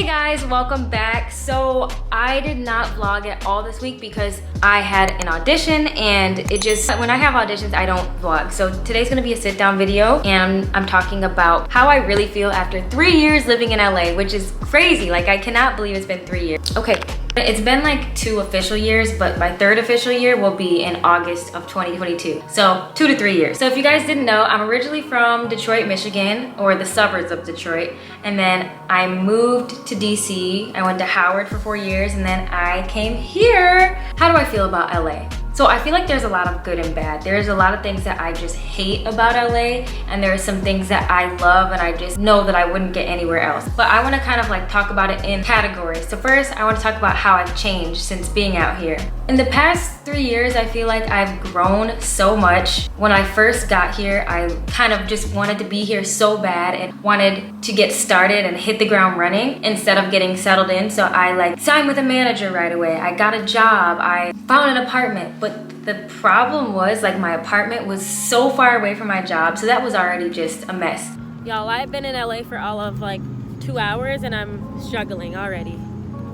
Hey guys, welcome back. So I did not vlog at all this week because I had an audition, and when I have auditions I don't vlog. So today's gonna be a sit down video, and I'm talking about how I really feel after 3 years living in LA, which is crazy. Like, I cannot believe it's been 3 years. Okay, it's been like 2 official years, but my 3rd official year will be in August of 2022. So 2 to 3 years. So if you guys didn't know, I'm originally from Detroit, Michigan, or the suburbs of Detroit. And then I moved to DC. I went to Howard for 4 years, and then I came here. How do I feel about LA? So I feel like there's a lot of good and bad. There's a lot of things that I just hate about LA, and there are some things that I love and I just know that I wouldn't get anywhere else. But I wanna kind of like talk about it in categories. So first, I wanna talk about how I've changed since being out here. In the past 3 years, I feel like I've grown so much. When I first got here, I kind of just wanted to be here so bad and wanted to get started and hit the ground running instead of getting settled in. So I like signed with a manager right away. I got a job, I found an apartment, but the problem was like my apartment was so far away from my job, so that was already just a mess. Y'all, I've been in LA for all of like 2 hours and I'm struggling already.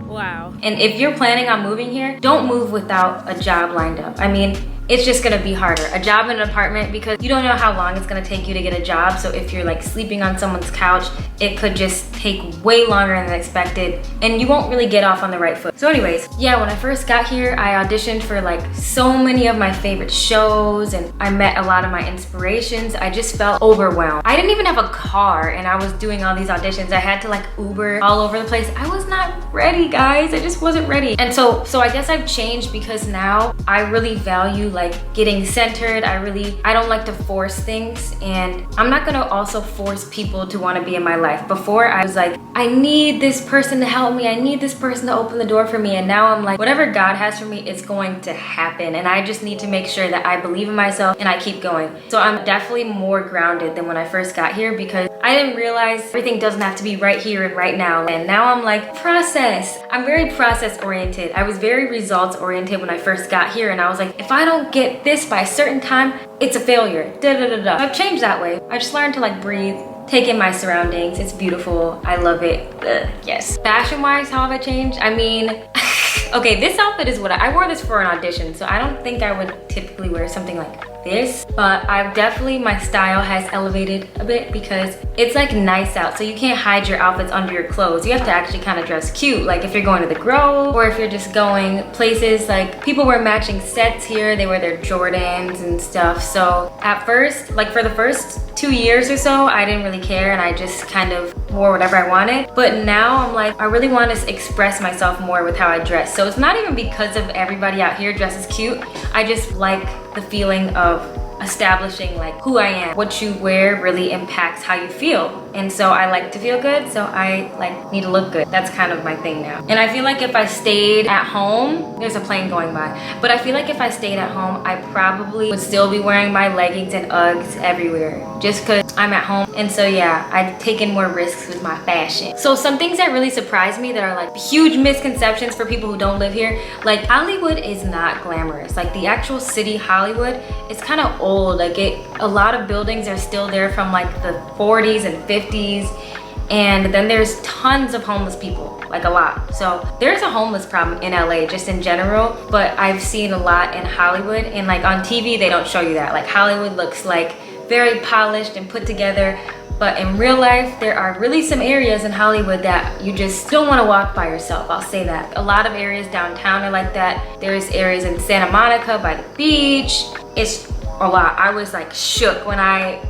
Wow. And if you're planning on moving here, don't move without a job lined up. I mean, it's just gonna be harder. A job in an apartment, because you don't know how long it's gonna take you to get a job. So if you're like sleeping on someone's couch, it could just take way longer than expected, and you won't really get off on the right foot. So anyways, yeah, when I first got here, I auditioned for like so many of my favorite shows, and I met a lot of my inspirations. I just felt overwhelmed. I didn't even have a car, and I was doing all these auditions. I had to like Uber all over the place. I was not ready, guys. I just wasn't ready. And so I guess I've changed, because now I really value like getting centered. I don't like to force things, and I'm not gonna also force people to want to be in my life. Before, I was like, I need this person to help me, I need this person to open the door for me, and now I'm like, whatever God has for me, it's going to happen, and I just need to make sure that I believe in myself and I keep going. So I'm definitely more grounded than when I first got here, because I didn't realize everything doesn't have to be right here and right now. And now I'm like, process. I'm very process oriented. I was very results oriented when I first got here, and I was like, if I don't get this by a certain time, it's a failure. I've changed that way. I just learned to like breathe, take in my surroundings. It's beautiful. I love it. Yes. Fashion wise, how have I changed? I mean, okay, this outfit is what I wore this for an audition, so I don't think I would typically wear something like this, but I've definitely, my style has elevated a bit, because it's like nice out, so you can't hide your outfits under your clothes. You have to actually kind of dress cute, like if you're going to the Grove, or if you're just going places. Like, people wear matching sets here, they wear their Jordans and stuff. So at first, like for the first 2 years or so, I didn't really care, and I just kind of wore whatever I wanted. But now I'm like, I really want to express myself more with how I dress. So it's not even because of everybody out here dresses cute. I just like the feeling of establishing like who I am. What you wear really impacts how you feel. And so I like to feel good, so I like need to look good. That's kind of my thing now. And I feel like if I stayed at home, there's a plane going by, but I feel like if I stayed at home, I probably would still be wearing my leggings and Uggs everywhere, just because I'm at home. And so yeah, I've taken more risks with my fashion. So some things that really surprised me that are like huge misconceptions for people who don't live here, like Hollywood is not glamorous. Like the actual city Hollywood, it's kind of old. Like a lot of buildings are still there from like the 40s and 50s. And then there's tons of homeless people, like a lot. So there's a homeless problem in LA just in general, but I've seen a lot in Hollywood, and like on TV, they don't show you that. Like Hollywood looks like very polished and put together, but in real life, there are really some areas in Hollywood that you just don't want to walk by yourself. I'll say that. A lot of areas downtown are like that. There's areas in Santa Monica by the beach. It's a lot. I was like shook when I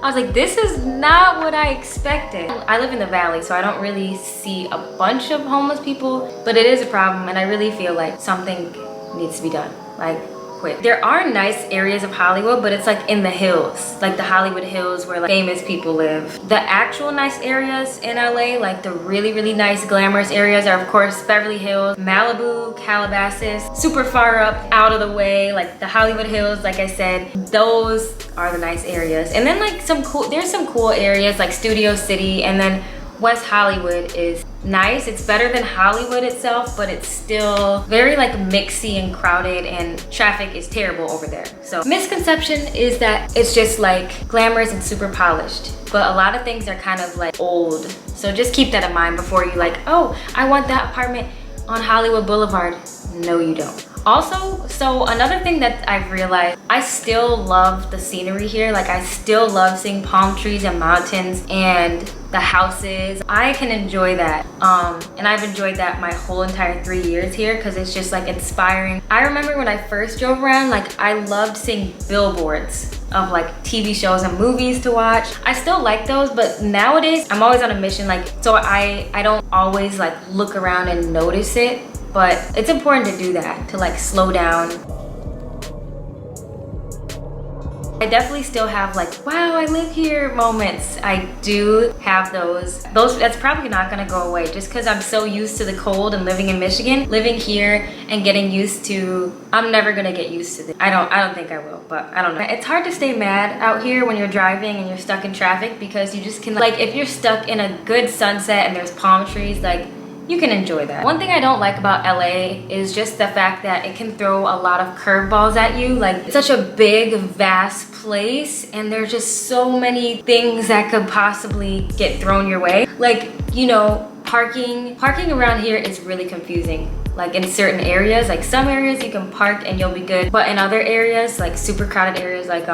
was like, this is not what I expected. I live in the valley, so I don't really see a bunch of homeless people, but it is a problem, and I really feel like something needs to be done, like quick. There are nice areas of Hollywood, but it's like in the hills, like the Hollywood Hills where like famous people live. The actual nice areas in LA, like the really, really nice glamorous areas, are of course Beverly Hills, Malibu, Calabasas, super far up, out of the way, like the Hollywood Hills, like I said, those are the nice areas. And then like there's some cool areas like Studio City, and then West Hollywood is nice. It's better than Hollywood itself, but it's still very like mixy and crowded, and traffic is terrible over there. So misconception is that it's just like glamorous and super polished, but a lot of things are kind of like old. So just keep that in mind before you like, oh, I want that apartment on Hollywood Boulevard. No, you don't. Also, so another thing that I've realized, I still love the scenery here. Like I still love seeing palm trees and mountains and the houses. I can enjoy that. And I've enjoyed that my whole entire 3 years here because it's just like inspiring. I remember when I first drove around, like I loved seeing billboards of like TV shows and movies to watch. I still like those, but nowadays I'm always on a mission, like, so I don't always like look around and notice it. But it's important to do that, to like slow down. I definitely still have like, wow, I live here moments. I do have those. That's probably not gonna go away just because I'm so used to the cold and living in Michigan. Living here and getting used to, I'm never gonna get used to this. I don't think I will, but I don't know. It's hard to stay mad out here when you're driving and you're stuck in traffic because you just can, like if you're stuck in a good sunset and there's palm trees, like you can enjoy that. One thing I don't like about LA is just the fact that it can throw a lot of curveballs at you. Like it's such a big, vast place and there's just so many things that could possibly get thrown your way. Like, you know, parking around here is really confusing. Like in certain areas, like some areas you can park and you'll be good, but in other areas, like super crowded areas like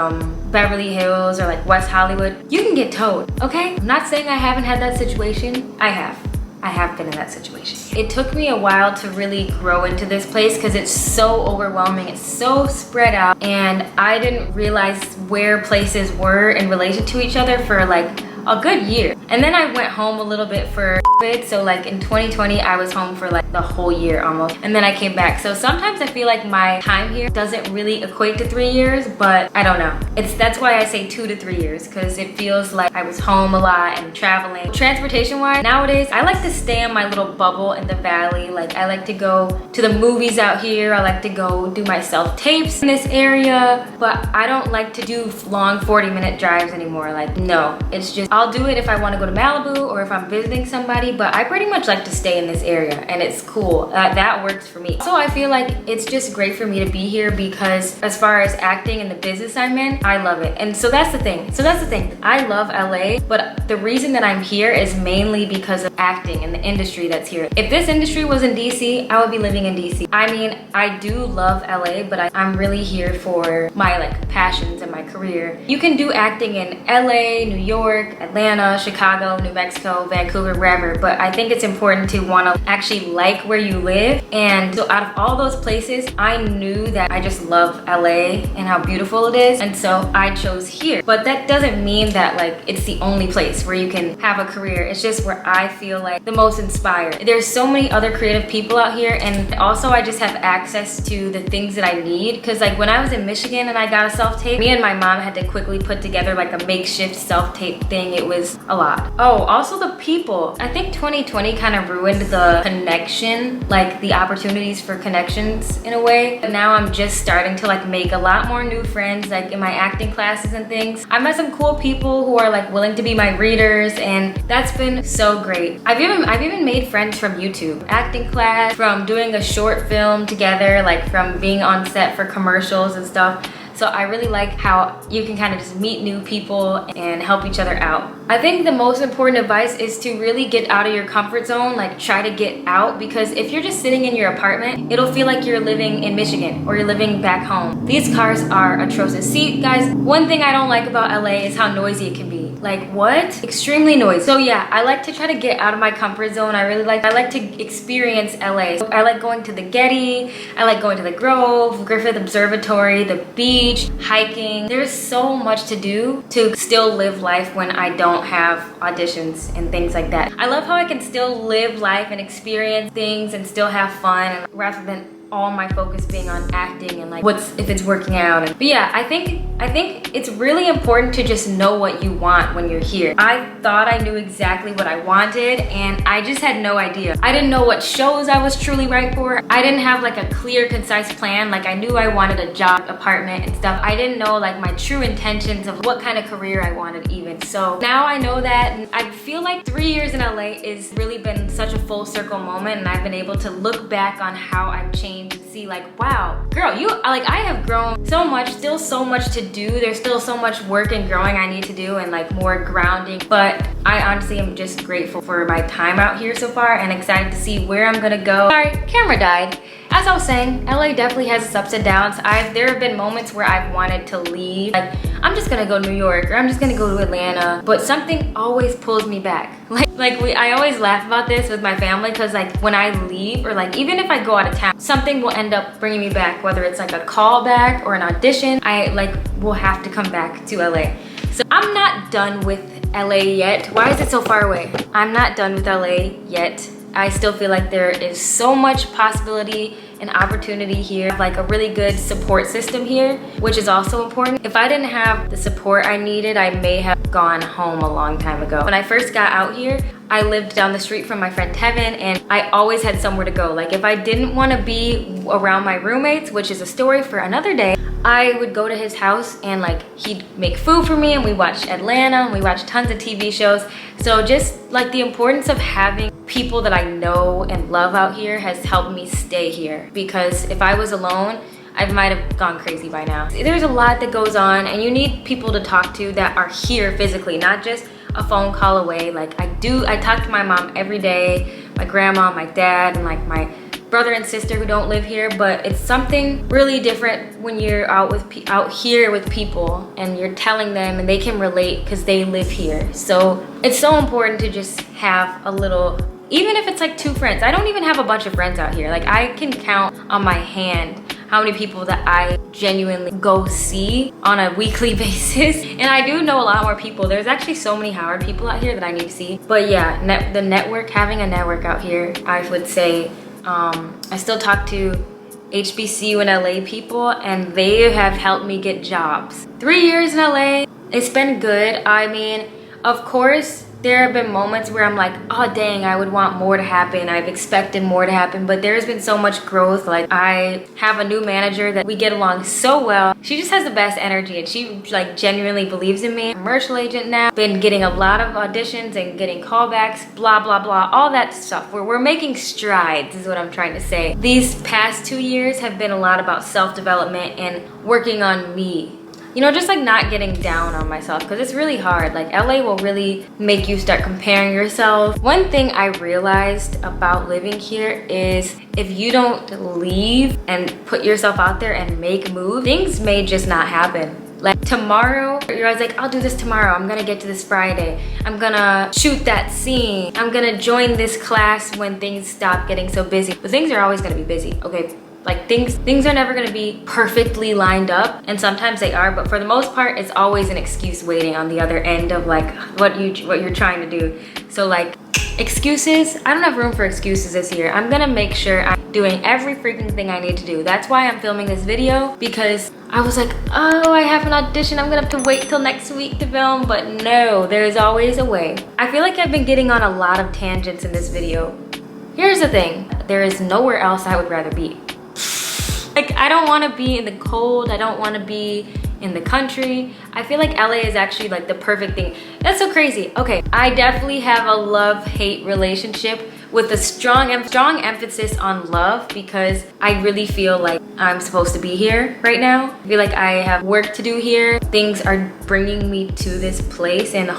Beverly Hills or like West Hollywood, you can get towed, okay? I'm not saying I haven't had that situation. I have been in that situation. It took me a while to really grow into this place because it's so overwhelming, it's so spread out, and I didn't realize where places were in relation to each other for like a good year. And then I went home a little bit for COVID, so like in 2020 I was home for like the whole year almost, and then I came back. So sometimes I feel like my time here doesn't really equate to 3 years, but I don't know. That's why I say 2 to 3 years, because it feels like I was home a lot and traveling. Transportation wise, nowadays I like to stay in my little bubble in the valley. Like I like to go to the movies out here, I like to go do my self-tapes in this area, but I don't like to do long 40-minute drives anymore. Like no, it's just, I'll do it if I want to go to Malibu or if I'm visiting somebody, but I pretty much like to stay in this area and it's cool. That works for me. So I feel like it's just great for me to be here because as far as acting and the business I'm in, I love it. And so that's the thing. I love LA, but the reason that I'm here is mainly because of acting and the industry that's here. If this industry was in DC, I would be living in DC. I mean, I do love LA, but I'm really here for my like passions and my career. You can do acting in LA, New York, Atlanta, Chicago, New Mexico, Vancouver, wherever, but I think it's important to want to actually like where you live. And so out of all those places, I knew that I just love LA and how beautiful it is, and so I chose here. But that doesn't mean that like it's the only place where you can have a career. It's just where I feel like the most inspired. There's so many other creative people out here, and also I just have access to the things that I need, because like when I was in Michigan and I got a self-tape, me and my mom had to quickly put together like a makeshift self-tape thing. It was a lot. Oh, also the people. I think 2020 kind of ruined the connection, like the opportunities for connections in a way. But now I'm just starting to like make a lot more new friends, like in my acting classes and things. I met some cool people who are like willing to be my readers, and that's been so great. I've even made friends from YouTube, acting class, from doing a short film together, like from being on set for commercials and stuff. So I really like how you can kind of just meet new people and help each other out. I think the most important advice is to really get out of your comfort zone, like try to get out, because if you're just sitting in your apartment, it'll feel like you're living in Michigan or you're living back home. These cars are atrocious. See guys, one thing I don't like about LA is how noisy it can be. Like what? Extremely noisy. So yeah, I like to try to get out of my comfort zone. I like to experience LA. So I like going to the Getty, I like going to the Grove, Griffith Observatory, the beach, hiking. There's so much to do to still live life when I don't have auditions and things like that. I love how I can still live life and experience things and still have fun, rather than all my focus being on acting and like if it's working out. But yeah, I think it's really important to just know what you want when you're here. I thought I knew exactly what I wanted, and I just had no idea. I didn't know what shows I was truly right for. I didn't have like a clear, concise plan. Like I knew I wanted a job, apartment and stuff. I didn't know like my true intentions of what kind of career I wanted even. So now I know that, and I feel like 3 years in LA is really been such a full circle moment, and I've been able to look back on how I've changed and see like, wow, girl, I have grown so much, still so much to do. There's still so much work and growing I need to do, and like more grounding. But I honestly am just grateful for my time out here so far, and excited to see where I'm gonna go. Sorry, camera died. As I was saying, LA definitely has its ups and downs. There have been moments where I've wanted to leave. Like, I'm just gonna go to New York, or I'm just gonna go to Atlanta. But something always pulls me back. I always laugh about this with my family, because like when I leave, or like even if I go out of town, something will end up bringing me back, whether it's like a callback or an audition. I like will have to come back to LA. So I'm not done with LA yet. Why is it so far away? I'm not done with LA yet. I still feel like there is so much possibility and opportunity here. Like a really good support system here, which is also important. If I didn't have the support I needed, I may have gone home a long time ago. When I first got out here, I lived down the street from my friend Tevin, and I always had somewhere to go. Like if I didn't want to be around my roommates, which is a story for another day, I would go to his house and like he'd make food for me, and we watched Atlanta, and we watched tons of TV shows. So just like the importance of having people that I know and love out here has helped me stay here, because if I was alone, I might have gone crazy by now. There's a lot that goes on, and you need people to talk to that are here physically, not just a phone call away. Like I talk to my mom every day, my grandma, my dad, and like my brother and sister who don't live here. But it's something really different when you're out here with people, and you're telling them, and they can relate because they live here. So it's so important to just have a little, even if it's like 2 friends. I don't even have a bunch of friends out here. Like I can count on my hand how many people that I genuinely go see on a weekly basis. And I do know a lot more people. There's actually so many Howard people out here that I need to see. But yeah, having a network out here, I would say, I still talk to HBCU and LA people, and they have helped me get jobs. 3 years in LA, it's been good. I mean, of course, there have been moments where I'm like, oh dang, I would want more to happen. I've expected more to happen, but there's been so much growth. Like I have a new manager that we get along so well. She just has the best energy, and she like genuinely believes in me. Commercial agent now, been getting a lot of auditions and getting callbacks, blah, blah, blah, all that stuff. We're making strides is what I'm trying to say. These past 2 years have been a lot about self-development and working on me. You know, just like not getting down on myself, because it's really hard. Like LA will really make you start comparing yourself. One thing I realized about living here is if you don't leave and put yourself out there and make moves, things may just not happen. Like tomorrow, you're always like, I'll do this tomorrow. I'm gonna get to this Friday. I'm gonna shoot that scene. I'm gonna join this class when things stop getting so busy. But things are always gonna be busy, okay? Like things are never gonna be perfectly lined up, and sometimes they are, but for the most part, it's always an excuse waiting on the other end of like what you're trying to do. So like excuses, I don't have room for excuses this year. I'm gonna make sure I'm doing every freaking thing I need to do. That's why I'm filming this video, because I was like, oh, I have an audition, I'm gonna have to wait till next week to film, but no, there's always a way. I feel like I've been getting on a lot of tangents in this video. Here's the thing, there is nowhere else I would rather be. Like, I don't want to be in the cold. I don't want to be in the country. I feel like LA is actually like the perfect thing. That's so crazy. Okay, I definitely have a love-hate relationship with a strong emphasis on love, because I really feel like I'm supposed to be here right now. I feel like I have work to do here. Things are bringing me to this place and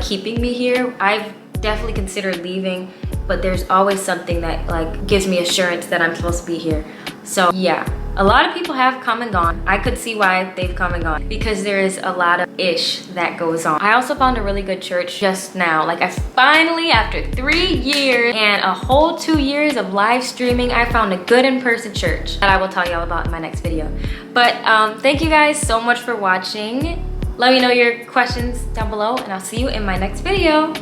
keeping me here. I've definitely considered leaving, but there's always something that like gives me assurance that I'm supposed to be here. So yeah, a lot of people have come and gone. I could see why they've come and gone, because there is a lot of ish that goes on. I also found a really good church just now. Like I finally, after 3 years and a whole 2 years of live streaming, I found a good in-person church that I will tell y'all about in my next video. But thank you guys so much for watching. Let me know your questions down below, and I'll see you in my next video.